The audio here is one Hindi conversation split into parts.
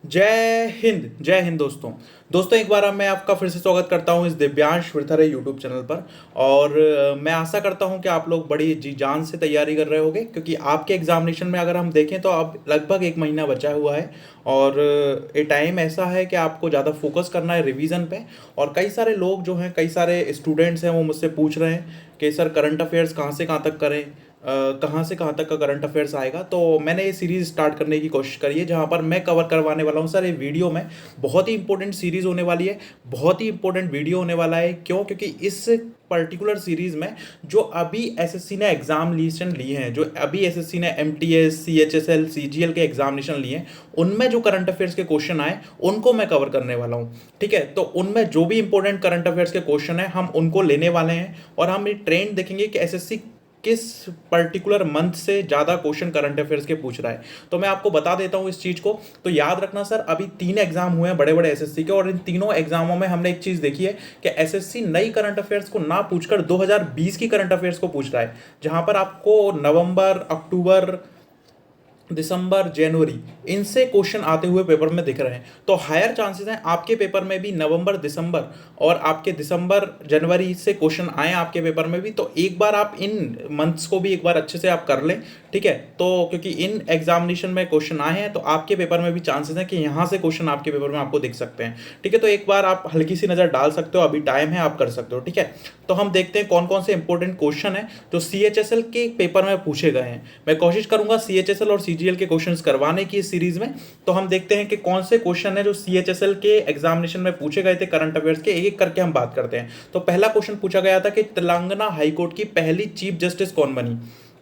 जय हिंद दोस्तों। एक बार अब मैं आपका फिर से स्वागत करता हूं इस दिव्यांश विरथरे यूट्यूब चैनल पर। और मैं आशा करता हूं कि आप लोग बड़ी जी जान से तैयारी कर रहे होंगे, क्योंकि आपके एग्जामिनेशन में अगर हम देखें तो अब लगभग एक महीना बचा हुआ है। और ये टाइम ऐसा है कि आपको ज़्यादा फोकस करना है रिवीजन पे। और कई सारे लोग जो हैं, कई सारे स्टूडेंट्स हैं, वो मुझसे पूछ रहे हैं कि सर करंट अफेयर्स कहाँ से कहाँ तक करें, कहाँ से कहाँ तक का करंट अफेयर्स आएगा। तो मैंने ये सीरीज़ स्टार्ट करने की कोशिश करी है, जहाँ पर मैं कवर करवाने वाला हूँ सर ये वीडियो में। बहुत ही इंपॉर्टेंट सीरीज़ होने वाली है, बहुत ही इंपॉर्टेंट वीडियो होने वाला है। क्यों? क्योंकि इस पर्टिकुलर सीरीज़ में जो अभी एसएससी ने एग्जामिनेशन लिए हैं, जो अभी एसएससी ने एमटीएस, सीएचएसएल, सीजीएल के एग्जामिनेशन लिए हैं, उनमें जो करंट अफेयर्स के क्वेश्चन आए उनको मैं कवर करने वाला हूँ। ठीक है, तो उनमें जो भी इंपॉर्टेंट करंट अफेयर्स के क्वेश्चन है हम उनको लेने वाले हैं। और हम ये ट्रेंड देखेंगे कि एसएससी किस पर्टिकुलर मंथ से ज़्यादा क्वेश्चन करंट अफेयर्स के पूछ रहा है। तो मैं आपको बता देता हूं इस चीज़ को। तो याद रखना सर, अभी 3 एग्जाम हुए हैं बड़े बड़े एसएससी के, और इन तीनों एग्जामों में हमने एक चीज़ देखी है कि एसएससी नई करंट अफेयर्स को ना पूछकर 2020 की करंट अफेयर्स को पूछ रहा है, जहां पर आपको नवंबर, अक्टूबर, दिसंबर, जनवरी, इनसे क्वेश्चन आते हुए पेपर में दिख रहे हैं। तो हायर चांसेस हैं आपके पेपर में भी नवंबर, दिसंबर और आपके दिसंबर, जनवरी से क्वेश्चन आए आपके पेपर में भी। तो एक बार आप इन मंथ्स को भी एक बार अच्छे से आप कर लें। ठीक है, तो क्योंकि इन एग्जामिनेशन में क्वेश्चन आए हैं तो आपके पेपर में भी चांसेस हैं कि यहाँ से क्वेश्चन आपके पेपर में आपको दिख सकते हैं। ठीक है, तो एक बार आप हल्की सी नज़र डाल सकते हो, अभी टाइम है, आप कर सकते हो। ठीक है, तो हम देखते हैं कौन कौन से इंपॉर्टेंट क्वेश्चन है जो सीएचएसएल के पेपर में पूछे गए हैं। मैं कोशिश करूंगा सीएचएसएल और सीजीएल के क्वेश्चंस करवाने की इस सीरीज में। तो हम देखते हैं कि कौन से क्वेश्चन है जो सीएचएसएल के एग्जामिनेशन में पूछे गए थे करंट अफेयर्स के, एक एक करके हम बात करते हैं। तो पहला क्वेश्चन पूछा गया था कि तेलंगाना हाईकोर्ट की पहली चीफ जस्टिस कौन बनी।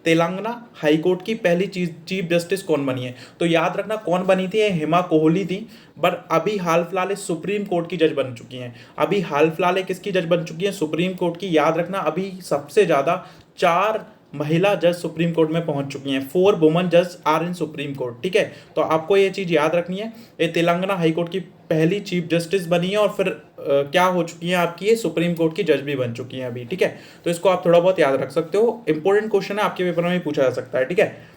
तेलंगाना हाईकोर्ट की पहली चीफ जस्टिस कौन बनी है? तो याद रखना कौन बनी थी, हेमा कोहली थी। बट अभी हाल फिलहाल सुप्रीम कोर्ट की जज बन चुकी हैं। अभी हाल फिलहाल किसकी जज बन चुकी हैं? सुप्रीम कोर्ट की। याद रखना अभी सबसे ज्यादा 4 महिला जज सुप्रीम कोर्ट में पहुंच चुकी हैं। 4 वुमन जज आर इन सुप्रीम कोर्ट। ठीक है, तो आपको ये चीज याद रखनी है। ये तेलंगाना हाईकोर्ट की पहली चीफ जस्टिस बनी है, और फिर क्या हो चुकी हैं आपकी, ये सुप्रीम कोर्ट की जज भी बन चुकी हैं अभी। ठीक है, तो इसको आप थोड़ा बहुत याद रख सकते हो, इंपॉर्टेंट क्वेश्चन है, आपके पेपर में भी पूछा जा सकता है। ठीक है,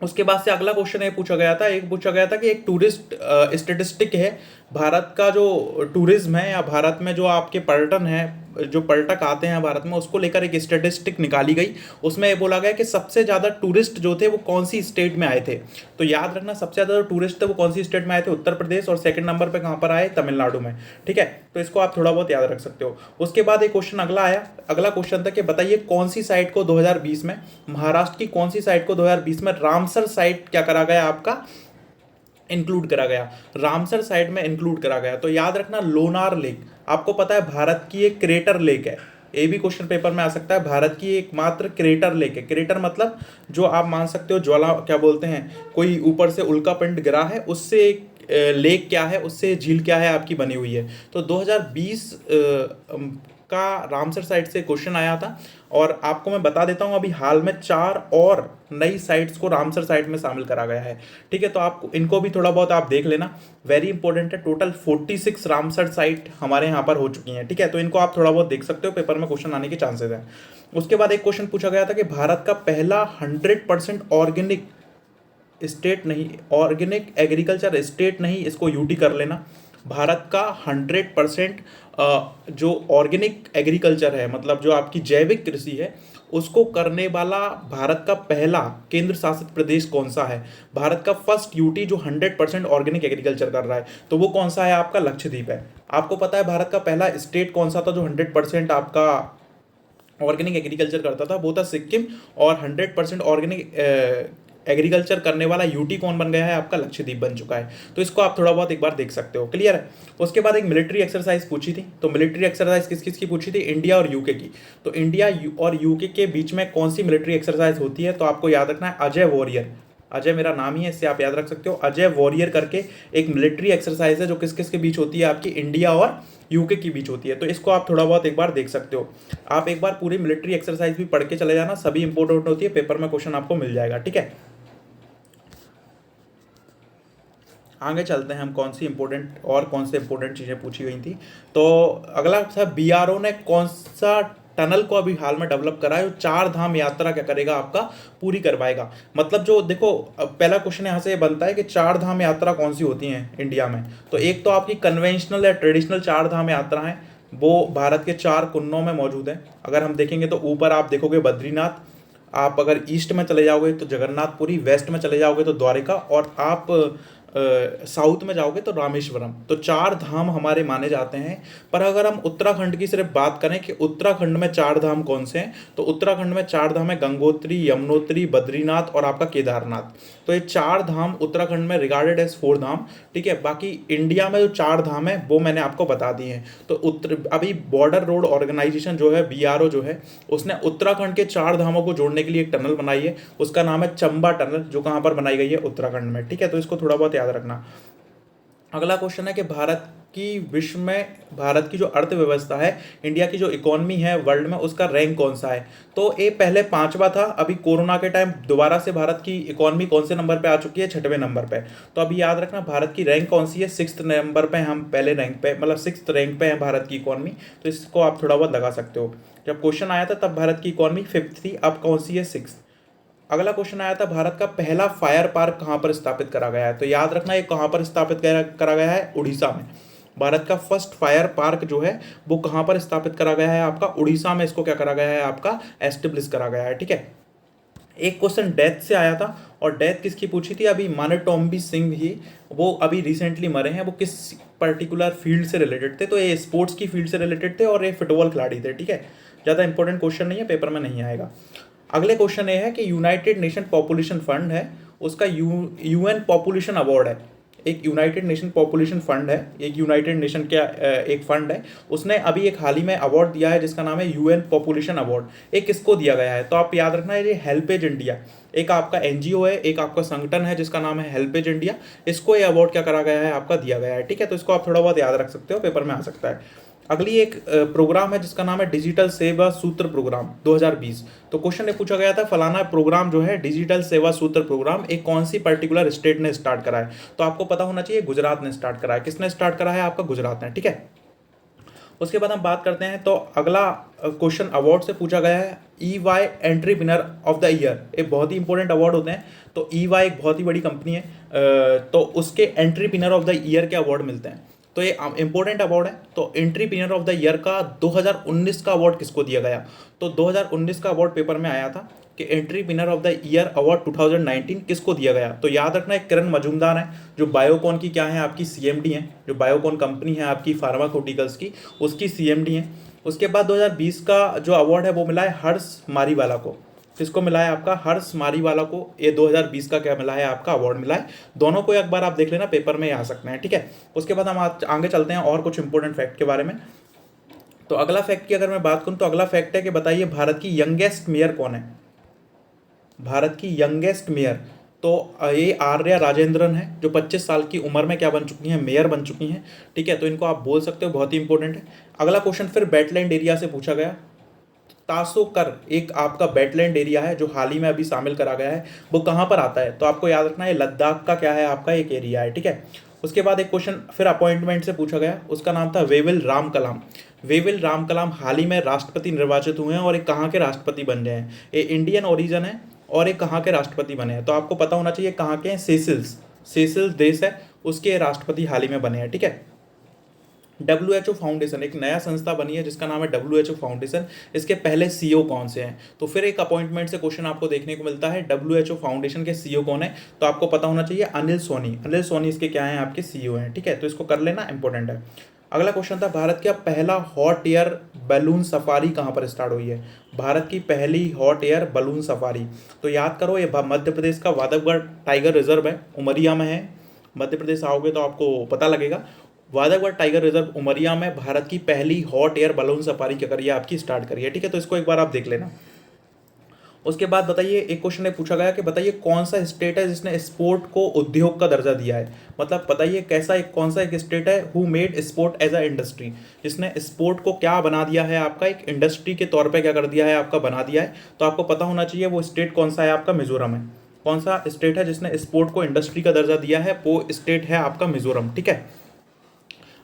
उसके बाद से अगला क्वेश्चन ये पूछा गया था, एक पूछा गया था कि एक टूरिस्ट स्टेटिस्टिक है, भारत का जो टूरिज्म है या भारत में जो आपके पर्यटन है, जो पर्यटक आते हैं भारत में, उसको लेकर एक स्टेटिस्टिक निकाली गई। उसमें ये बोला गया कि सबसे ज़्यादा टूरिस्ट जो थे वो कौन सी स्टेट में आए थे। तो याद रखना सबसे ज़्यादा जो टूरिस्ट थे वो कौन सी स्टेट में आए थे, उत्तर प्रदेश, और सेकंड नंबर पे कहाँ पर आए, तमिलनाडु में। ठीक है, तो इसको आप थोड़ा बहुत याद रख सकते हो। उसके बाद एक क्वेश्चन अगला आया, अगला क्वेश्चन था कि बताइए कौन सी साइट को 2020 में, महाराष्ट्र की कौन सी साइट को 2020 में रामसर साइट क्या करा गया आपका, इंक्लूड करा गया, रामसर साइट में इंक्लूड करा गया। तो याद रखना लोनार लेक, आपको पता है भारत की एक क्रेटर लेक है। ये भी क्वेश्चन पेपर में आ सकता है, भारत की एकमात्र क्रेटर लेक है। क्रेटर मतलब जो आप मान सकते हो ज्वाला, क्या बोलते हैं, कोई ऊपर से उल्कापिंड गिरा है, उससे एक लेक क्या है, उससे झील क्या है आपकी बनी हुई है। तो 2020 का रामसर साइट से क्वेश्चन आया था। और आपको मैं बता देता हूं अभी हाल में 4 और नई साइट्स को रामसर साइट में शामिल करा गया है। ठीक है, तो आप इनको भी थोड़ा बहुत आप देख लेना, वेरी इंपॉर्टेंट है। टोटल 46 रामसर साइट हमारे यहाँ पर हो चुकी हैं। ठीक है, तो इनको आप थोड़ा बहुत देख सकते हो, पेपर में क्वेश्चन आने के चांसेस हैं। उसके बाद एक क्वेश्चन पूछा गया था कि भारत का पहला 100% ऑर्गेनिक स्टेट नहीं, ऑर्गेनिक एग्रीकल्चर स्टेट नहीं, इसको यूटी कर लेना। भारत का 100% जो ऑर्गेनिक एग्रीकल्चर है, मतलब जो आपकी जैविक कृषि है, उसको करने वाला भारत का पहला केंद्र शासित प्रदेश कौन सा है? भारत का फर्स्ट यूटी जो 100% ऑर्गेनिक एग्रीकल्चर कर रहा है, तो वो कौन सा है? आपका लक्षद्वीप है। आपको पता है भारत का पहला स्टेट कौन सा था जो 100% आपका ऑर्गेनिक एग्रीकल्चर करता था? वो था सिक्किम। और 100% ऑर्गेनिक एग्रीकल्चर करने वाला यूटी कौन बन गया है? आपका लक्षद्वीप बन चुका है। तो इसको आप थोड़ा बहुत एक बार देख सकते हो, क्लियर है। उसके बाद एक मिलिट्री एक्सरसाइज पूछी थी। तो मिलिट्री एक्सरसाइज किस किस की पूछी थी? इंडिया और यूके की। तो इंडिया और यूके के बीच में कौन सी मिलिट्री एक्सरसाइज होती है? तो आपको याद रखना है अजय वॉरियर। अजय मेरा नाम ही है, इससे आप याद रख सकते हो। अजय वॉरियर करके एक मिलिट्री एक्सरसाइज है जो किस किस के बीच होती है? आपकी इंडिया और यूके के बीच होती है। तो इसको आप थोड़ा बहुत एक बार देख सकते हो। आप एक बार पूरी मिलिट्री एक्सरसाइज भी पढ़ के चले जाना, सभी इंपॉर्टेंट होती है, पेपर में क्वेश्चन आपको मिल जाएगा। ठीक है, आगे चलते हैं हम, कौन सी इंपॉर्टेंट चीज़ें पूछी गई थी। तो अगला था बीआरओ ने कौन सा टनल को अभी हाल में डेवलप करा है, जो 4 धाम यात्रा क्या करेगा आपका पूरी करवाएगा। मतलब जो देखो, अब पहला क्वेश्चन यहाँ से ये बनता है कि 4 धाम यात्रा कौन सी होती हैं इंडिया में। तो एक तो आपकी कन्वेंशनल या ट्रेडिशनल 4 धाम यात्रा है, वो भारत के 4 कुन्नों में मौजूद है। अगर हम देखेंगे तो ऊपर आप देखोगे बद्रीनाथ, आप अगर ईस्ट में चले जाओगे तो जगन्नाथपुरी, वेस्ट में चले जाओगे तो द्वारिका, और आप साउथ में जाओगे तो रामेश्वरम। तो 4 धाम हमारे माने जाते हैं। पर अगर हम उत्तराखंड की सिर्फ बात करें कि उत्तराखंड में 4 धाम कौन से हैं, तो उत्तराखंड में 4 धाम है, गंगोत्री, यमुनोत्री, बद्रीनाथ और आपका केदारनाथ। तो ये 4 धाम उत्तराखंड में रिगार्डेड एज 4 धाम, ठीक है। बाकी इंडिया में जो 4 धाम है वो मैंने आपको बता दिए हैं। तो अभी बॉर्डर रोड ऑर्गेनाइजेशन जो है, BRO जो है, उसने उत्तराखंड के 4 धामों को जोड़ने के लिए एक टनल बनाई है, उसका नाम है चंबा टनल, जो कहाँ पर बनाई गई है, उत्तराखंड में, ठीक है। तो इसको थोड़ा बहुत याद रखना। अगला क्वेश्चन है कि विश्व में भारत की जो अर्थव्यवस्था है, इंडिया की जो इकोनॉमी है वर्ल्ड में, उसका रैंक कौन सा है। तो ये पहले 5वां था, अभी कोरोना के टाइम दोबारा से भारत की इकोनॉमी कौन से नंबर पे आ चुकी है, 6वें नंबर पे। तो अभी याद रखना भारत की रैंक कौन सी है, 6th नंबर पे। हम पहले रैंक पे, मतलब 6th रैंक पे है भारत की इकोनॉमी। तो इसको आप थोड़ा बहुत लगा सकते हो। जब क्वेश्चन आया था तब भारत की इकोनॉमी 5th थी, अब कौन सी है, 6th। अगला क्वेश्चन आया था भारत का पहला फायर पार्क कहाँ पर स्थापित करा गया है। तो याद रखना ये कहाँ पर स्थापित करा गया है, उड़ीसा में। भारत का फर्स्ट फायर पार्क जो है वो कहाँ पर स्थापित करा गया है, आपका उड़ीसा में। इसको क्या करा गया है, आपका एस्टेब्लिश करा गया है, ठीक है। एक क्वेश्चन डेथ से आया था, और डेथ किसकी पूछी थी, अभी मानेटोम्बी सिंह ही, वो अभी रिसेंटली मरे हैं। वो किस पर्टिकुलर फील्ड से रिलेटेड थे, तो ये स्पोर्ट्स की फील्ड से रिलेटेड थे, और ये फुटबॉल खिलाड़ी थे, ठीक है। ज़्यादा इंपॉर्टेंट क्वेश्चन नहीं है, पेपर में नहीं आएगा। अगले क्वेश्चन ये है कि यूनाइटेड नेशन पॉपुलेशन फंड है, उसका UN पॉपुलेशन अवार्ड है। एक यूनाइटेड नेशन पॉपुलेशन फंड है, एक यूनाइटेड नेशन का एक फंड है, उसने अभी एक हाल ही में अवार्ड दिया है जिसका नाम है UN पॉपुलेशन अवार्ड। एक किसको दिया गया है, तो आप याद रखना ये हेल्पेज इंडिया, एक आपका NGO है, एक आपका संगठन है जिसका नाम है हेल्पेज इंडिया। इसको ये अवार्ड क्या करा गया है, आपका दिया गया है, ठीक है। तो इसको आप थोड़ा बहुत याद रख सकते हो, पेपर में आ सकता है। अगली एक प्रोग्राम है जिसका नाम है डिजिटल सेवा सूत्र प्रोग्राम 2020। तो क्वेश्चन ये पूछा गया था, फलाना प्रोग्राम जो है डिजिटल सेवा सूत्र प्रोग्राम एक कौन सी पर्टिकुलर स्टेट ने स्टार्ट करा है। तो आपको पता होना चाहिए गुजरात ने स्टार्ट करा है। किसने स्टार्ट करा है, आपका गुजरात ने, ठीक है। उसके बाद हम बात करते हैं, तो अगला क्वेश्चन अवार्ड से पूछा गया है, EY एंट्रीप्रेन्योर ऑफ द ईयर। एक बहुत ही इंपॉर्टेंट अवार्ड होते हैं। तो EY एक बहुत ही बड़ी कंपनी है, तो उसके एंट्रीप्रेन्योर ऑफ द ईयर के अवार्ड मिलते हैं। तो ये इंपॉर्टेंट अवार्ड है। तो एंट्रीप्रेन्योर ऑफ द ईयर का 2019 का अवार्ड किसको दिया गया, तो 2019 का अवार्ड पेपर में आया था कि एंट्रीप्रेन्योर ऑफ द ईयर अवार्ड 2019 किसको दिया गया। तो याद रखना एक किरण मजूमदार है, जो बायोकॉन की क्या है, आपकी CMD है। जो बायोकॉन कंपनी है आपकी फार्माकोटिकल्स की, उसकी CMD है। उसके बाद 2020 का जो अवार्ड है वो मिला है हर्ष मारीवाला को। किसको मिला है, आपका हर्ष मारीवाला को। ये 2020 का क्या मिला है, आपका अवार्ड मिला है। दोनों को एक बार आप देख लेना, पेपर में आ सकते हैं, ठीक है। उसके बाद हम आगे चलते हैं और कुछ इंपॉर्टेंट फैक्ट के बारे में। तो अगला फैक्ट की अगर मैं बात करूं, तो अगला फैक्ट है कि बताइए भारत की यंगेस्ट मेयर कौन है। भारत की यंगेस्ट मेयर, तो ये आर्या राजेंद्रन है, जो 25 साल की उम्र में क्या बन चुकी हैं, मेयर बन चुकी हैं, ठीक है। तो इनको आप बोल सकते हो, बहुत ही इंपॉर्टेंट है। अगला क्वेश्चन फिर वेटलैंड एरिया से पूछा गया। तासोकर एक आपका वेटलैंड एरिया है जो हाल ही में अभी शामिल करा गया है, वो कहाँ पर आता है, तो आपको याद रखना है लद्दाख का क्या है, आपका एक एरिया है, ठीक है। उसके बाद एक क्वेश्चन फिर अपॉइंटमेंट से पूछा गया, उसका नाम था वेविल राम कलाम। वेविल राम कलाम हाल ही में राष्ट्रपति निर्वाचित हुए हैं, और एक कहाँ के राष्ट्रपति बन रहे हैं। ये इंडियन ओरिजिन है, और एक कहाँ के राष्ट्रपति बने हैं। तो आपको पता होना चाहिए कहाँ के हैं, सेसिल्स देश है, उसके राष्ट्रपति हाल ही में बने हैं, ठीक है। WHO फाउंडेशन एक नया संस्था बनी है जिसका नाम है WHO फाउंडेशन। इसके पहले CEO कौन से हैं, तो फिर एक अपॉइंटमेंट से क्वेश्चन आपको देखने को मिलता है, WHO फाउंडेशन के CEO कौन है, तो आपको पता होना चाहिए अनिल सोनी। अनिल सोनी इसके क्या हैं, आपके CEO हैं, ठीक है। तो इसको कर लेना, इंपॉर्टेंट है। अगला क्वेश्चन था, भारत का पहला हॉट एयर बैलून सफारी कहाँ पर स्टार्ट हुई है। भारत की पहली हॉट एयर बैलून सफारी, तो याद करो ये मध्य प्रदेश का वादवगढ़ टाइगर रिजर्व है, उमरिया में है। मध्य प्रदेश आओगे तो आपको पता लगेगा। वादवगढ़ टाइगर रिजर्व उमरिया में भारत की पहली हॉट एयर बैलून सफारी क्या करिए, आपकी स्टार्ट करिए, ठीक है। तो इसको एक बार आप देख लेना। उसके बाद बताइए, एक क्वेश्चन ने पूछा गया कि बताइए कौन सा स्टेट है जिसने स्पोर्ट को उद्योग का दर्जा दिया है। मतलब बताइए कौन सा एक स्टेट है who made sport as a industry, जिसने स्पोर्ट को क्या बना दिया है, आपका एक इंडस्ट्री के तौर पर क्या कर दिया है, आपका बना दिया है। तो आपको पता होना चाहिए वो स्टेट कौन सा है, आपका मिजोरम है। कौन सा स्टेट है जिसने स्पोर्ट को इंडस्ट्री का दर्जा दिया है, वो स्टेट है आपका मिजोरम, ठीक है।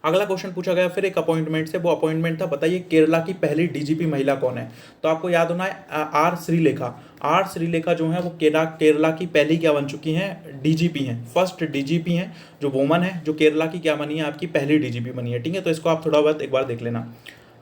अगला क्वेश्चन पूछा गया फिर एक अपॉइंटमेंट से, वो अपॉइंटमेंट था बताइए केरला की पहली डीजीपी महिला कौन है। तो आपको याद होना है आर श्रीलेखा। आर श्रीलेखा जो है वो केरला की पहली क्या बन चुकी हैं, डीजीपी हैं, फर्स्ट डीजीपी हैं जो वुमन है, जो केरला की क्या बनी है, आपकी पहली डीजीपी बनी है। ठीक है, तो इसको आप थोड़ा बहुत एक बार देख लेना।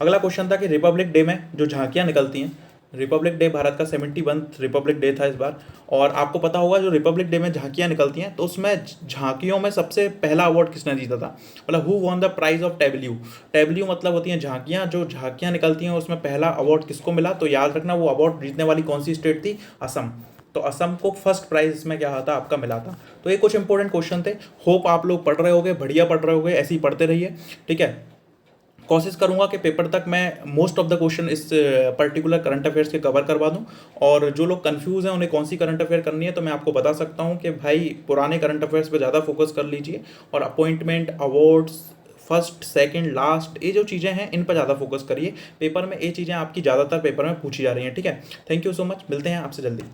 अगला क्वेश्चन था कि रिपब्लिक डे में जो झांकियाँ निकलती हैं, रिपब्लिक डे भारत का 71वां रिपब्लिक डे था इस बार, और आपको पता होगा जो रिपब्लिक डे में झांकियाँ निकलती हैं तो उसमें झांकियों में सबसे पहला अवार्ड किसने जीता था, मतलब who won the prize of tableau. Tableau मतलब होती हैं झांकियाँ, जो झांकियाँ निकलती हैं उसमें पहला अवार्ड किसको मिला, तो याद रखना वो अवार्ड जीतने वाली कौन सी स्टेट थी, असम। तो असम को फर्स्ट प्राइज इसमें क्या था आपका मिला था। तो ये कुछ इंपॉर्टेंट क्वेश्चन थे, होप आप लोग पढ़ रहे होगे, बढ़िया पढ़ रहे होगे, ऐसे ही पढ़ते रहिए। ठीक है, कोशिश करूंगा कि पेपर तक मैं मोस्ट ऑफ द क्वेश्चन इस पर्टिकुलर करंट अफेयर्स के कवर करवा दूं, और जो लोग कंफ्यूज हैं उन्हें कौन सी करंट अफेयर करनी है तो मैं आपको बता सकता हूं कि भाई पुराने करंट अफेयर्स पे ज़्यादा फोकस कर लीजिए, और appointment, awards, first second last, ये जो चीज़ें हैं इन पर ज़्यादा फोकस करिए। पेपर में ये चीज़ें आपकी ज़्यादातर पेपर में पूछी जा रही हैं। ठीक है, थैंक यू सो मच, मिलते हैं आपसे जल्दी।